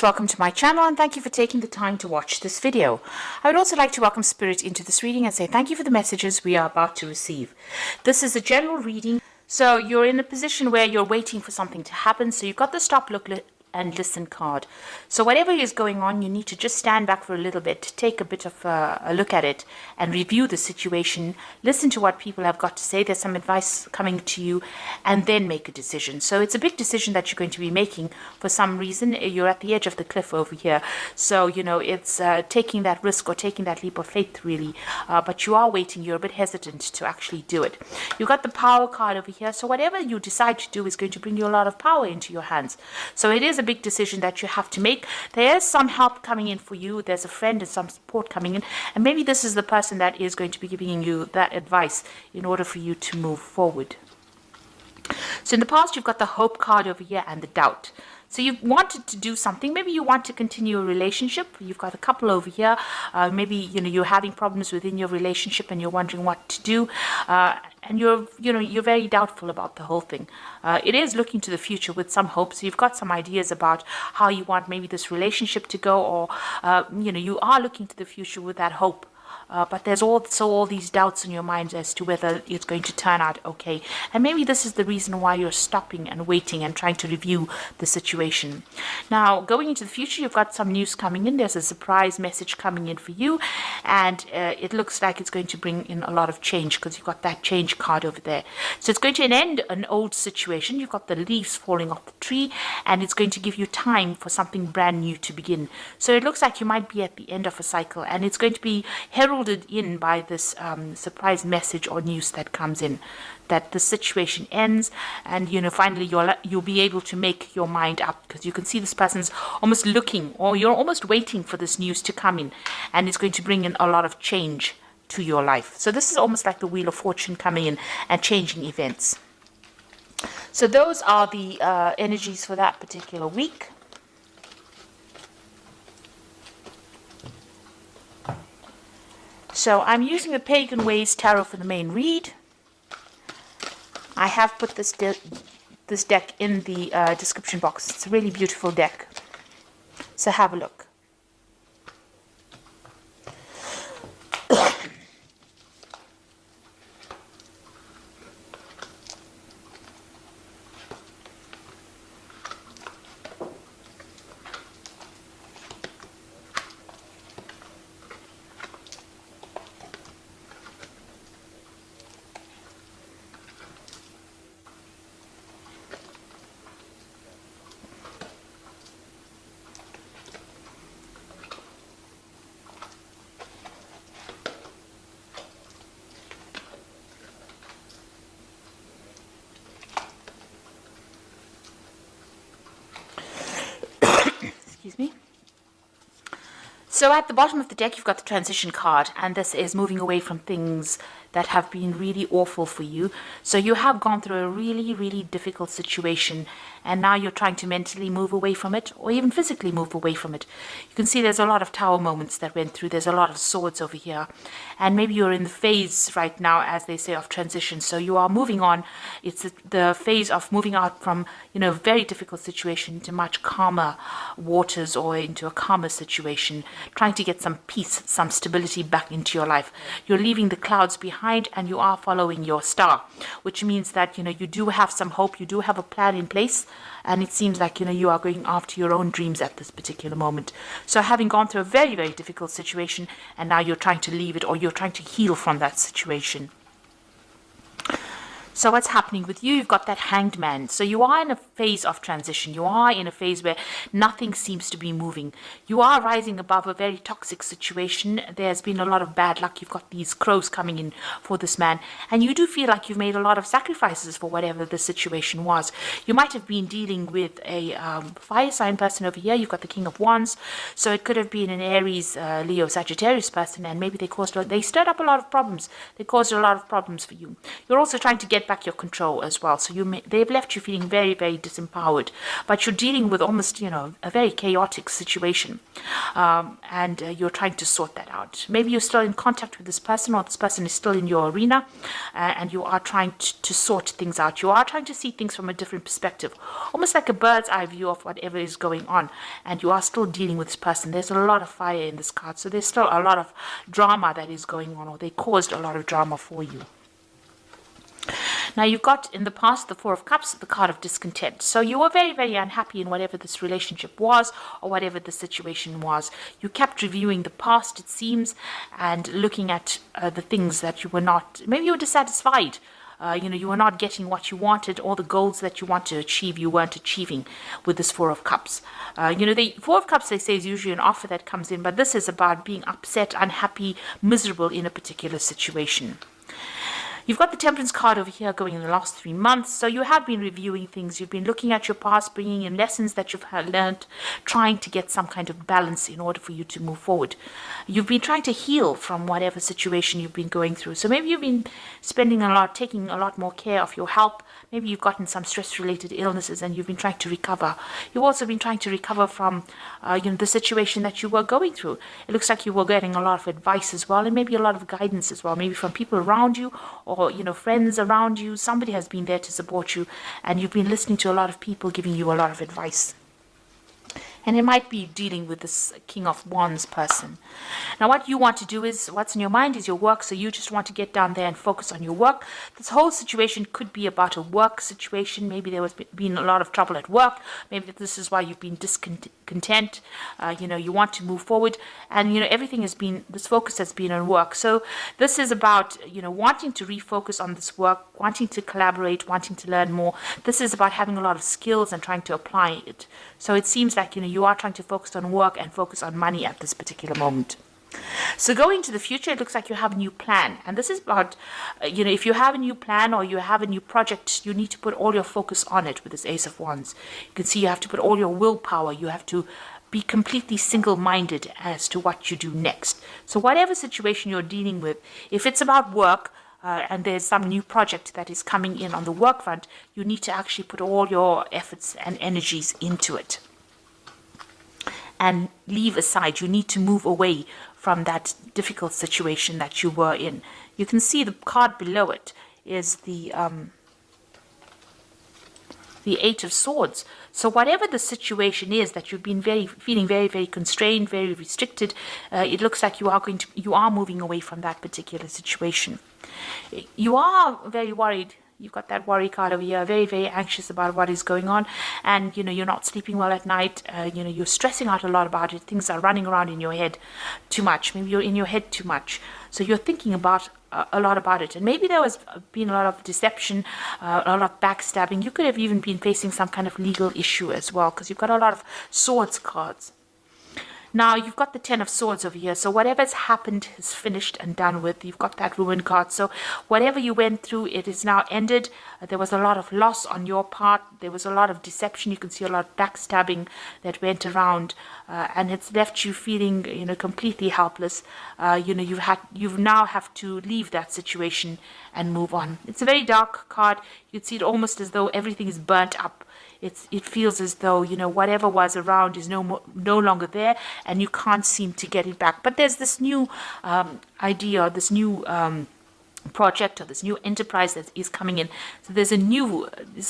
Welcome to my channel and thank you for taking the time to watch this video. I would also like to welcome Spirit into this reading and say thank you for the messages we are about to receive. This is a general reading, so you're in a position where you're waiting for something to happen, so you've got the stop, look, and listen card. So whatever is going on, you need to just stand back for a little bit, take a bit of a look at it and review the situation, listen to what people have got to say. There's some advice coming to you and then make a decision. So it's a big decision that you're going to be making. For some reason, you're at the edge of the cliff over here. So, you know, it's taking that risk or taking that leap of faith, really. But you are waiting. You're a bit hesitant to actually do it. You've got the power card over here. So whatever you decide to do is going to bring you a lot of power into your hands. So it is a big decision that you have to make. There is some help coming in for you. There's a friend and some support coming in, and maybe this is the person that is going to be giving you that advice in order for you to move forward. So in the past, you've got the hope card over here and the doubt. So you've wanted to do something. Maybe you want to continue a relationship. You've got a couple over here. Maybe you're having problems within your relationship and you're wondering what to do. And you're very doubtful about the whole thing. It is looking to the future with some hope. So you've got some ideas about how you want maybe this relationship to go, or you are looking to the future with that hope. But there's also all these doubts in your mind as to whether it's going to turn out okay. And maybe this is the reason why you're stopping and waiting and trying to review the situation. Now, going into the future, you've got some news coming in. There's a surprise message coming in for you. And it looks like it's going to bring in a lot of change because you've got that change card over there. So it's going to end an old situation. You've got the leaves falling off the tree. And it's going to give you time for something brand new to begin. So it looks like you might be at the end of a cycle. And it's going to be heralded in by this surprise message or news that comes in, that the situation ends, and finally you'll be able to make your mind up, because you can see this person's almost looking, or you're almost waiting for this news to come in, and it's going to bring in a lot of change to your life. So this is almost like the Wheel of Fortune coming in and changing events. So those are the energies for that particular week. So I'm using the Pagan Ways Tarot for the main read. I have put this deck in the description box. It's a really beautiful deck. So have a look. Excuse me. So at the bottom of the deck, you've got the transition card, and this is moving away from things that have been really awful for you. So you have gone through a really, really difficult situation, and now you're trying to mentally move away from it, or even physically move away from it. You can see there's a lot of tower moments that went through. There's a lot of swords over here, and maybe you're in the phase right now, as they say, of transition. So you are moving on. It's the phase of moving out from a very difficult situation into much calmer waters, or into a calmer situation, trying to get some peace, some stability back into your life. You're leaving the clouds behind, and you are following your star, which means that you do have some hope, you do have a plan in place, and it seems like you are going after your own dreams at this particular moment. So having gone through a very, very difficult situation, and now you're trying to leave it, or you're trying to heal from that situation. So what's happening with you? You've got that Hanged Man. So you are in a phase of transition. You are in a phase where nothing seems to be moving. You are rising above a very toxic situation. There's been a lot of bad luck. You've got these crows coming in for this man. And you do feel like you've made a lot of sacrifices for whatever the situation was. You might have been dealing with a fire sign person over here. You've got the King of Wands. So it could have been an Aries, Leo, Sagittarius person. And maybe they stirred up a lot of problems. They caused a lot of problems for you. You're also trying to get back your control as well. So they've left you feeling very, very disempowered, but you're dealing with almost, a very chaotic situation, and you're trying to sort that out. Maybe you're still in contact with this person, or this person is still in your arena, and you are trying to sort things out. You are trying to see things from a different perspective, almost like a bird's eye view of whatever is going on, and you are still dealing with this person. There's a lot of fire in this card, so there's still a lot of drama that is going on, or they caused a lot of drama for you. Now, you've got in the past the Four of Cups, the card of discontent. So you were very, very unhappy in whatever this relationship was, or whatever the situation was. You kept reviewing the past, it seems, and looking at the things that you were not, maybe you were dissatisfied. You were not getting what you wanted, all the goals that you want to achieve, you weren't achieving with this Four of Cups. The Four of Cups, they say, is usually an offer that comes in, but this is about being upset, unhappy, miserable in a particular situation. You've got the Temperance card over here going in the last 3 months. So you have been reviewing things. You've been looking at your past, bringing in lessons that you've learned, trying to get some kind of balance in order for you to move forward. You've been trying to heal from whatever situation you've been going through. So maybe you've been taking a lot more care of your health. Maybe you've gotten some stress-related illnesses and you've been trying to recover. You've also been trying to recover from, the situation that you were going through. It looks like you were getting a lot of advice as well, and maybe a lot of guidance as well, maybe from people around you, or friends around you. Somebody has been there to support you, and you've been listening to a lot of people giving you a lot of advice. And it might be dealing with this King of Wands person. Now, what you want to do is, what's in your mind is your work, so you just want to get down there and focus on your work. This whole situation could be about a work situation. Maybe there was been a lot of trouble at work. Maybe this is why you've been discontent. You want to move forward, and everything has been, this focus has been on work. So this is about wanting to refocus on this work, wanting to collaborate, wanting to learn more. This is about having a lot of skills and trying to apply it. So it seems like you are trying to focus on work and focus on money at this particular moment. So going to the future, it looks like you have a new plan. And this is about, if you have a new plan or you have a new project, you need to put all your focus on it with this Ace of Wands. You can see you have to put all your willpower. You have to be completely single-minded as to what you do next. So whatever situation you're dealing with, if it's about work, and there's some new project that is coming in on the work front, you need to actually put all your efforts and energies into it. And leave aside, you need to move away from that difficult situation that you were in. You can see the card below it is the Eight of Swords. So whatever the situation is that you've been feeling very, very constrained, very restricted, it looks like you are moving away from that particular situation. You are very worried. You've got that worry card over here, very, very anxious about what is going on. And, you're not sleeping well at night. You're stressing out a lot about it. Things are running around in your head too much. Maybe you're in your head too much. So you're thinking about a lot about it. And maybe there has been a lot of deception, a lot of backstabbing. You could have even been facing some kind of legal issue as well, because you've got a lot of swords cards. Now, you've got the Ten of Swords over here. So whatever's happened is finished and done with. You've got that Ruin card. So whatever you went through, it is now ended. There was a lot of loss on your part. There was a lot of deception. You can see a lot of backstabbing that went around. And it's left you feeling, completely helpless. You now have to leave that situation and move on. It's a very dark card. You'd see it almost as though everything is burnt up. It feels as though, whatever was around is no longer there, and you can't seem to get it back. But there's this new idea, this new project, or this new enterprise that is coming in. So there's a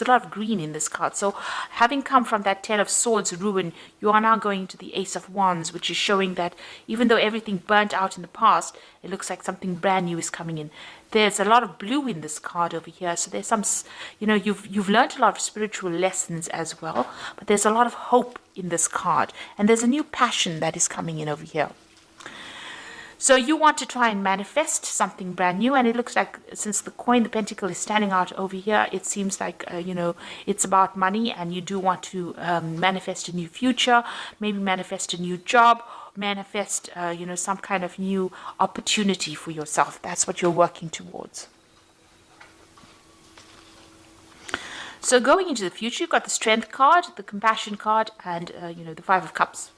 lot of green in this card. So having come from that Ten of Swords ruin, you are now going to the Ace of Wands, which is showing that even though everything burnt out in the past, it looks like something brand new is coming in. There's a lot of blue in this card over here. So there's some, you've learned a lot of spiritual lessons as well, but there's a lot of hope in this card. And there's a new passion that is coming in over here. So you want to try and manifest something brand new, and it looks like since the coin, the pentacle, is standing out over here, it seems like, it's about money, and you do want to manifest a new future, maybe manifest a new job, manifest, some kind of new opportunity for yourself. That's what you're working towards. So going into the future, you've got the Strength card, the Compassion card, and, the Five of Cups.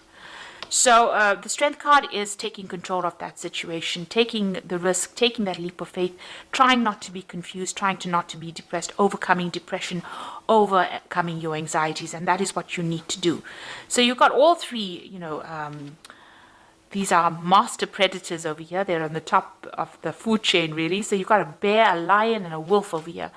So the strength card is taking control of that situation, taking the risk, taking that leap of faith, trying not to be confused, trying to not to be depressed, overcoming depression, overcoming your anxieties, and that is what you need to do. So you've got all three, these are master predators over here. They're on the top of the food chain, really. So you've got a bear, a lion, and a wolf over here.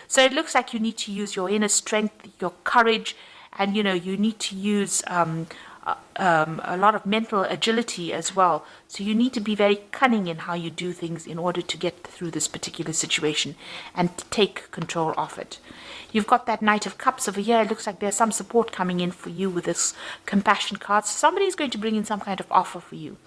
So it looks like you need to use your inner strength, your courage, and, you need to use a lot of mental agility as well. So you need to be very cunning in how you do things in order to get through this particular situation and take control of it. You've got that Knight of Cups over here. It looks like there's some support coming in for you with this compassion card. So somebody's going to bring in some kind of offer for you.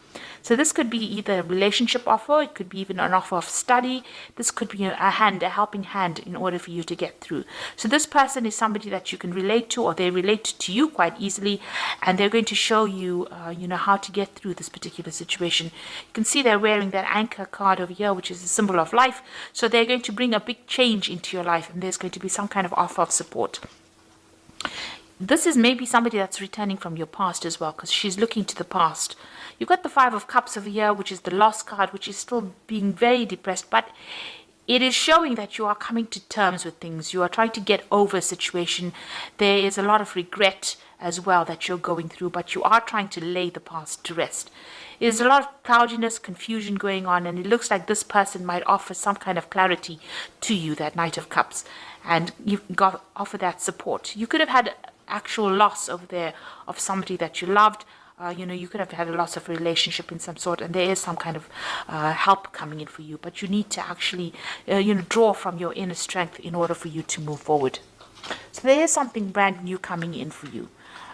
So this could be either a relationship offer, it could be even an offer of study. This could be a helping hand in order for you to get through. So this person is somebody that you can relate to, or they relate to you quite easily, and they're going to show you, how to get through this particular situation. You can see they're wearing that anchor card over here, which is a symbol of life. So they're going to bring a big change into your life, and there's going to be some kind of offer of support. This is maybe somebody that's returning from your past as well, because she's looking to the past. You've got the Five of Cups over here, which is the lost card, which is still being very depressed, but it is showing that you are coming to terms with things. You are trying to get over a situation. There is a lot of regret as well that you're going through, but you are trying to lay the past to rest. There's a lot of cloudiness, confusion going on, and it looks like this person might offer some kind of clarity to you, that Knight of Cups, and you've got to offer that support. You could have had actual loss over there of somebody that you loved. You could have had a loss of a relationship in some sort, and there is some kind of help coming in for you, but you need to actually draw from your inner strength in order for you to move forward. So there is something brand new coming in for you.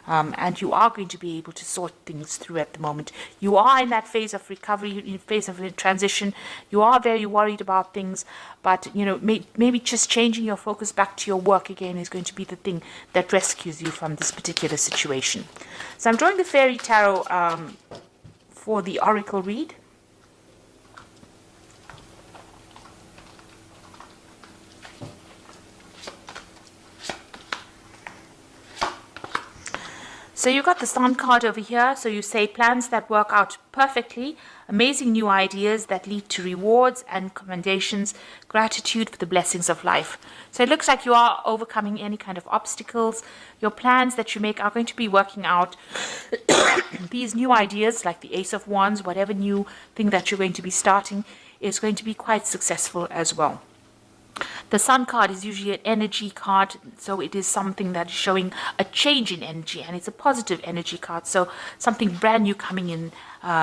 And you are going to be able to sort things through at the moment. You are in that phase of recovery, in phase of transition. You are very worried about things, but maybe just changing your focus back to your work again is going to be the thing that rescues you from this particular situation. So I'm drawing the Fairy Tarot for the Oracle read. So you got the Sun card over here. So you say plans that work out perfectly, amazing new ideas that lead to rewards and commendations, gratitude for the blessings of life. So it looks like you are overcoming any kind of obstacles. Your plans that you make are going to be working out. These new ideas, like the Ace of Wands, whatever new thing that you're going to be starting, is going to be quite successful as well. The Sun card is usually an energy card, so it is something that is showing a change in energy, and it's a positive energy card, so something brand new coming in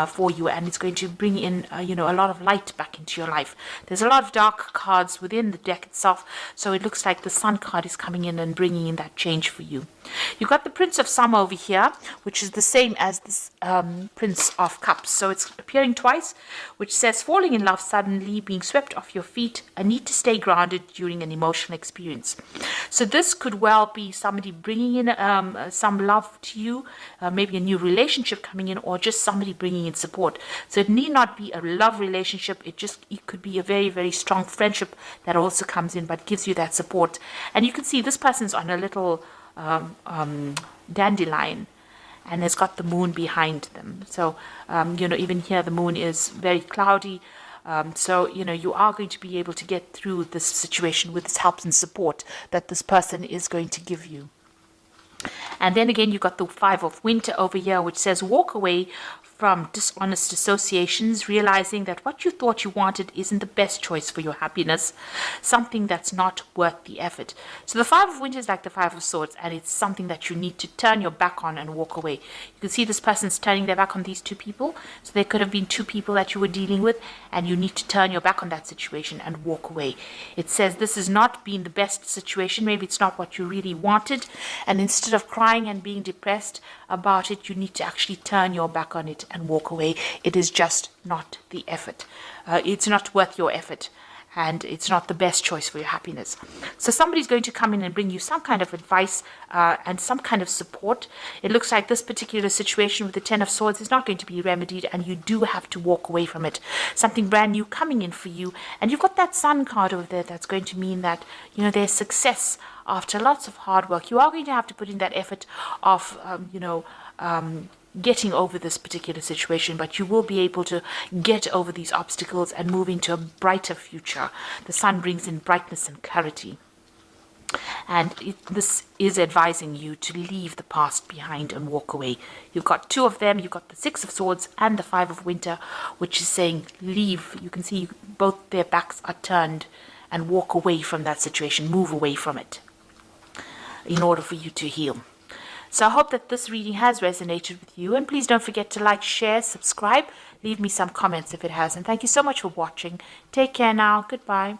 for you, and it's going to bring in a lot of light back into your life. There's a lot of dark cards within the deck itself, so it looks like the Sun card is coming in and bringing in that change for you. You've got the Prince of Summer over here, which is the same as this Prince of Cups, so it's appearing twice, which says falling in love suddenly, being swept off your feet, a need to stay grounded during an emotional experience. So this could well be somebody bringing in some love to you, maybe a new relationship coming in, or just somebody bringing in support. So it need not be a love relationship. It could be a very, very strong friendship that also comes in, but gives you that support. And you can see this person's on a little dandelion, and has got the moon behind them. So even here the moon is very cloudy. So you are going to be able to get through this situation with this help and support that this person is going to give you. And then again, you've got the Five of Winter over here, which says walk away from dishonest associations, realizing that what you thought you wanted isn't the best choice for your happiness, something that's not worth the effort. So the Five of Winter is like the Five of Swords, and it's something that you need to turn your back on and walk away. You can see this person's turning their back on these two people. So there could have been two people that you were dealing with, and you need to turn your back on that situation and walk away. It says this has not been the best situation. Maybe it's not what you really wanted, and instead of crying and being depressed about it, you need to actually turn your back on it and walk away. It is just not the effort. It's not worth your effort, and it's not the best choice for your happiness. So somebody's going to come in and bring you some kind of advice and some kind of support. It looks like this particular situation with the Ten of Swords is not going to be remedied, and you do have to walk away from it. Something brand new coming in for you, and you've got that Sun card over there. That's going to mean that there's success after lots of hard work. You are going to have to put in that effort of getting over this particular situation, but you will be able to get over these obstacles and move into a brighter future. The sun brings in brightness and clarity. And this is advising you to leave the past behind and walk away. You've got two of them. You've got the Six of Swords and the Five of Winter, which is saying leave. You can see both their backs are turned, and walk away from that situation. Move away from it in order for you to heal. So I hope that this reading has resonated with you. And please don't forget to like, share, subscribe. Leave me some comments if it has. And thank you so much for watching. Take care now. Goodbye.